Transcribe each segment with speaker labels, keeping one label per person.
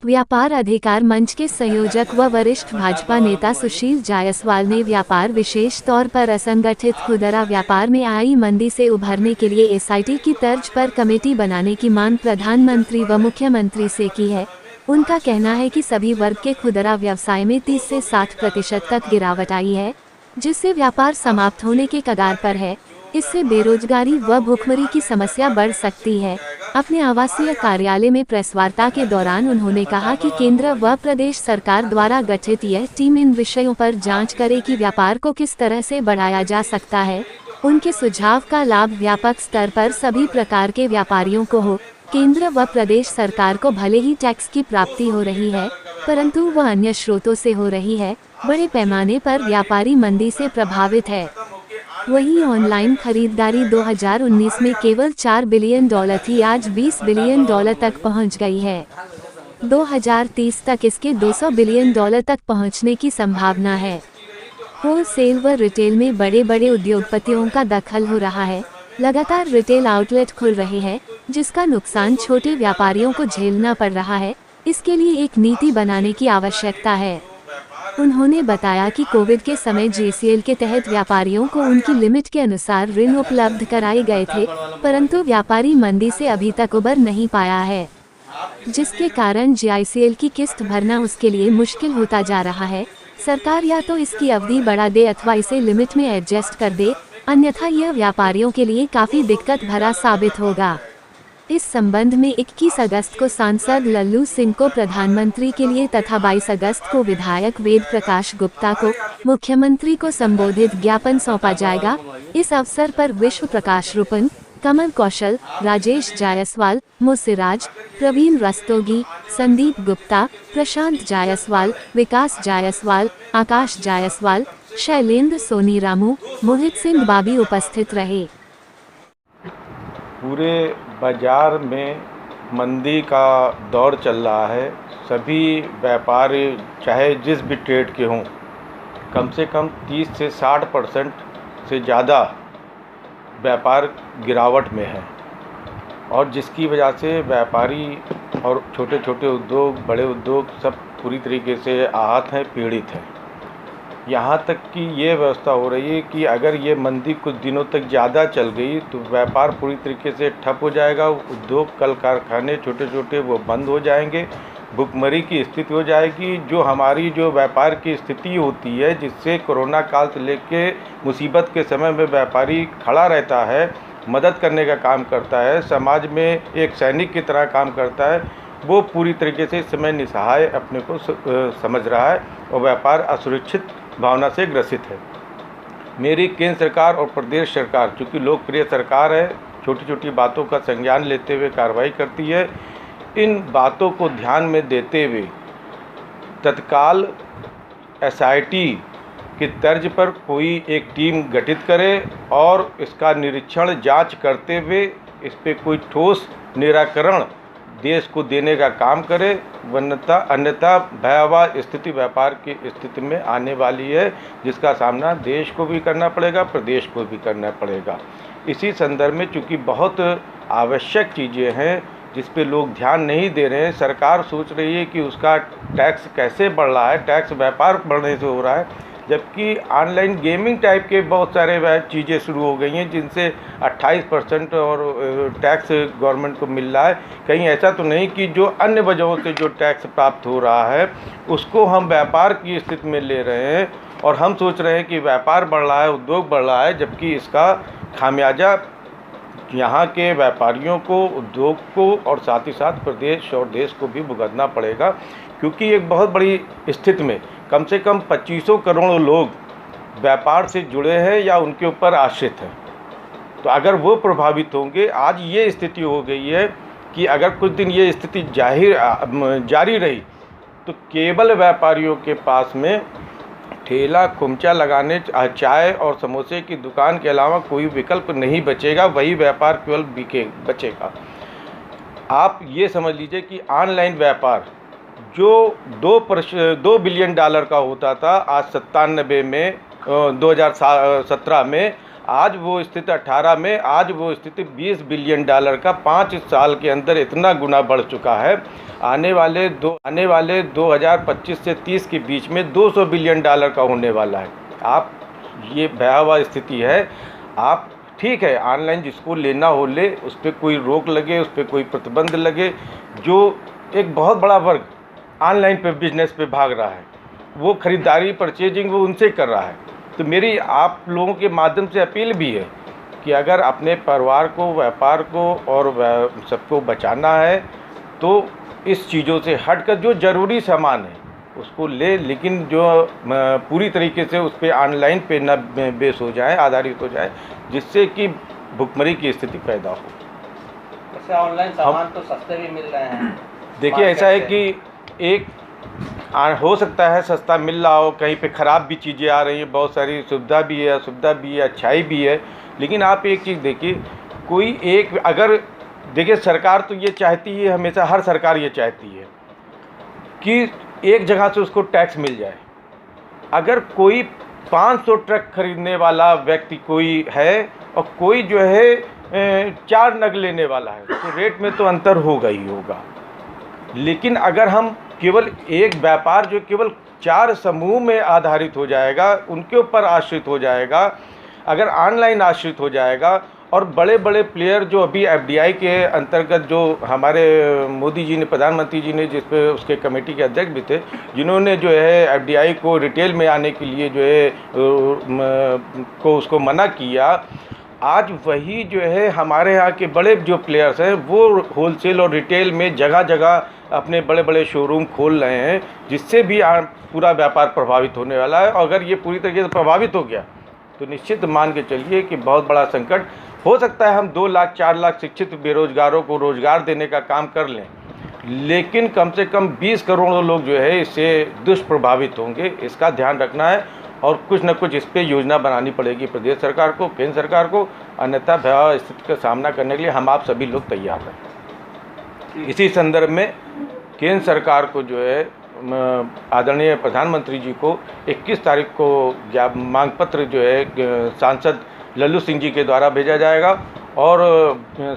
Speaker 1: व्यापार अधिकार मंच के संयोजक व वरिष्ठ भाजपा नेता सुशील जायसवाल ने व्यापार विशेष तौर पर असंगठित खुदरा व्यापार में आई मंदी से उभरने के लिए एसआईटी की तर्ज पर कमेटी बनाने की मांग प्रधानमंत्री व मुख्यमंत्री से की है। उनका कहना है कि सभी वर्ग के खुदरा व्यवसाय में 30 से 60% तक गिरावट आई है, जिससे व्यापार समाप्त होने के कगार पर है। इससे बेरोजगारी व भूखमरी की समस्या बढ़ सकती है। अपने आवासीय कार्यालय में प्रेस वार्ता के दौरान उन्होंने कहा कि केंद्र व प्रदेश सरकार द्वारा गठित यह टीम इन विषयों पर जांच करे कि व्यापार को किस तरह से बढ़ाया जा सकता है। उनके सुझाव का लाभ व्यापक स्तर पर सभी प्रकार के व्यापारियों को हो। केंद्र व प्रदेश सरकार को भले ही टैक्स की प्राप्ति हो रही है, परंतु वह अन्य स्रोतों से हो रही है। बड़े पैमाने पर व्यापारी मंदी से प्रभावित है। वहीं ऑनलाइन खरीदारी 2019 में केवल $4 बिलियन थी, आज $20 बिलियन तक पहुंच गई है। 2030 तक इसके $200 बिलियन तक पहुंचने की संभावना है। होलसेल व रिटेल में बड़े बड़े उद्योगपतियों का दखल हो रहा है। लगातार रिटेल आउटलेट खुल रहे हैं, जिसका नुकसान छोटे व्यापारियों को झेलना पड़ रहा है। इसके लिए एक नीति बनाने की आवश्यकता है। उन्होंने बताया कि कोविड के समय जेसीएल के तहत व्यापारियों को उनकी लिमिट के अनुसार ऋण उपलब्ध कराए गए थे, परंतु व्यापारी मंदी से अभी तक उबर नहीं पाया है, जिसके कारण जेआईसीएल की किस्त भरना उसके लिए मुश्किल होता जा रहा है। सरकार या तो इसकी अवधि बढ़ा दे अथवा इसे लिमिट में एडजस्ट कर दे, अन्यथा यह व्यापारियों के लिए काफी दिक्कत भरा साबित होगा। इस संबंध में 21 अगस्त को सांसद लल्लू सिंह को प्रधानमंत्री के लिए तथा 22 अगस्त को विधायक वेद प्रकाश गुप्ता को मुख्यमंत्री को संबोधित ज्ञापन सौंपा जाएगा। इस अवसर पर विश्व प्रकाश रूपन, कमल कौशल, राजेश जायसवाल, मुसिराज, प्रवीण रस्तोगी, संदीप गुप्ता, प्रशांत जायसवाल, विकास जायसवाल, आकाश जायसवाल, शैलेंद्र सोनी रामू, मोहित सिंह बाबी उपस्थित रहे।
Speaker 2: पूरे बाजार में मंदी का दौर चल रहा है। सभी व्यापारी चाहे जिस भी ट्रेड के हों, कम से कम 30 से 60% से ज़्यादा व्यापार गिरावट में है, और जिसकी वजह से व्यापारी और छोटे छोटे उद्योग, बड़े उद्योग सब पूरी तरीके से आहत हैं, पीड़ित हैं। यहाँ तक कि ये व्यवस्था हो रही है कि अगर ये मंदी कुछ दिनों तक ज़्यादा चल गई तो व्यापार पूरी तरीके से ठप हो जाएगा। उद्योग, कल कारखाने छोटे छोटे वो बंद हो जाएंगे, भुखमरी की स्थिति हो जाएगी। जो हमारी जो व्यापार की स्थिति होती है, जिससे कोरोना काल से लेके मुसीबत के समय में व्यापारी खड़ा रहता है, मदद करने का काम करता है, समाज में एक सैनिक की तरह काम करता है, वो पूरी तरीके से इस समय निसहाय अपने को समझ रहा है और व्यापार असुरक्षित भावना से ग्रसित है। मेरी केंद्र सरकार और प्रदेश सरकार, चूँकि लोकप्रिय सरकार है, छोटी छोटी बातों का संज्ञान लेते हुए कार्रवाई करती है। इन बातों को ध्यान में देते हुए तत्काल एसआईटी की तर्ज पर कोई एक टीम गठित करे और इसका निरीक्षण, जांच करते हुए इस पर कोई ठोस निराकरण देश को देने का काम करे, अन्यथा भयावह स्थिति व्यापार की स्थिति में आने वाली है, जिसका सामना देश को भी करना पड़ेगा, प्रदेश को भी करना पड़ेगा। इसी संदर्भ में चूँकि बहुत आवश्यक चीज़ें हैं जिस पे लोग ध्यान नहीं दे रहे हैं। सरकार सोच रही है कि उसका टैक्स कैसे बढ़ रहा है, टैक्स व्यापार बढ़ने से हो रहा है, जबकि ऑनलाइन गेमिंग टाइप के बहुत सारे चीज़ें शुरू हो गई हैं जिनसे 28% और टैक्स गवर्नमेंट को मिल रहा है। कहीं ऐसा तो नहीं कि जो अन्य वजहों से जो टैक्स प्राप्त हो रहा है उसको हम व्यापार की स्थिति में ले रहे हैं और हम सोच रहे हैं कि व्यापार बढ़ रहा है, उद्योग बढ़ रहा है, जबकि इसका खामियाजा यहाँ के व्यापारियों को, उद्योग को और साथ ही साथ प्रदेश और देश को भी भुगतना पड़ेगा। क्योंकि एक बहुत बड़ी स्थिति में कम से कम 2500 करोड़ लोग व्यापार से जुड़े हैं या उनके ऊपर आश्रित हैं। तो अगर वो प्रभावित होंगे, आज ये स्थिति हो गई है कि अगर कुछ दिन ये स्थिति जारी रही तो केवल व्यापारियों के पास में ठेला खुमचा लगाने, चाय और समोसे की दुकान के अलावा कोई विकल्प नहीं बचेगा। वही व्यापार केवल बचेगा। आप ये समझ लीजिए कि ऑनलाइन व्यापार जो $2 बिलियन का होता था, आज 97 में 2017 में आज वो स्थिति 18 में, आज वो स्थिति $20 बिलियन का 5 साल के अंदर इतना गुना बढ़ चुका है। आने वाले 2025 से 30 के बीच में $200 बिलियन का होने वाला है। आप, ये भयावह स्थिति है। आप ठीक है, ऑनलाइन जिसको लेना हो ले, उस पर कोई रोक लगे, उस पर कोई प्रतिबंध लगे। जो एक बहुत बड़ा वर्ग ऑनलाइन पे बिजनेस पे भाग रहा है, वो ख़रीदारी, परचेजिंग वो उनसे कर रहा है। तो मेरी आप लोगों के माध्यम से अपील भी है कि अगर अपने परिवार को, व्यापार को और सबको बचाना है तो इस चीज़ों से हटकर जो ज़रूरी सामान है उसको ले, लेकिन जो पूरी तरीके से उस पर ऑनलाइन पे न बेस हो जाए, आधारित हो जाए, जिससे कि भुखमरी की स्थिति पैदा हो।
Speaker 3: वैसे ऑनलाइन सामान तो सस्ते भी मिल रहे हैं।
Speaker 2: देखिए, ऐसा है कि एक हो सकता है सस्ता मिल रहा हो, कहीं पे ख़राब भी चीज़ें आ रही हैं, बहुत सारी सुविधा भी है, असुविधा भी है, अच्छाई भी है। लेकिन आप एक चीज़ देखिए, कोई एक, अगर देखिए, सरकार तो ये चाहती है, हमेशा हर सरकार ये चाहती है कि एक जगह से उसको टैक्स मिल जाए। अगर कोई 500 ट्रक खरीदने वाला व्यक्ति कोई है और कोई जो है 4 नग लेने वाला है, तो रेट में तो अंतर होगा ही होगा। लेकिन अगर हम केवल एक व्यापार जो केवल 4 समूह में आधारित हो जाएगा, उनके ऊपर आश्रित हो जाएगा, अगर ऑनलाइन आश्रित हो जाएगा, और बड़े बड़े प्लेयर जो अभी एफडीआई के अंतर्गत, जो हमारे मोदी जी ने, प्रधानमंत्री जी ने, जिस पे उसके कमेटी के अध्यक्ष भी थे, जिन्होंने जो है एफडीआई को रिटेल में आने के लिए जो है उसको मना किया, आज वही जो है हमारे यहाँ के बड़े जो प्लेयर्स हैं वो होलसेल और रिटेल में जगह जगह अपने बड़े बड़े शोरूम खोल रहे हैं, जिससे भी पूरा व्यापार प्रभावित होने वाला है। और अगर ये पूरी तरीके से प्रभावित हो गया तो निश्चित मान के चलिए कि बहुत बड़ा संकट हो सकता है। हम 2 लाख 4 लाख शिक्षित बेरोजगारों को रोज़गार देने का काम कर लें, लेकिन कम से कम 20 करोड़ लोग जो है इससे दुष्प्रभावित होंगे। इसका ध्यान रखना है और कुछ न कुछ इस पर योजना बनानी पड़ेगी प्रदेश सरकार को, केंद्र सरकार को, अन्यथा भयावह स्थिति का सामना करने के लिए हम आप सभी लोग तैयार हैं। इसी संदर्भ में केंद्र सरकार को जो है आदरणीय प्रधानमंत्री जी को 21 तारीख को मांग पत्र जो है सांसद लल्लू सिंह जी के द्वारा भेजा जाएगा, और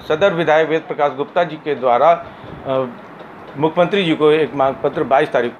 Speaker 2: सदर विधायक वेद प्रकाश गुप्ता जी के द्वारा मुख्यमंत्री जी को एक मांग पत्र 22 तारीख को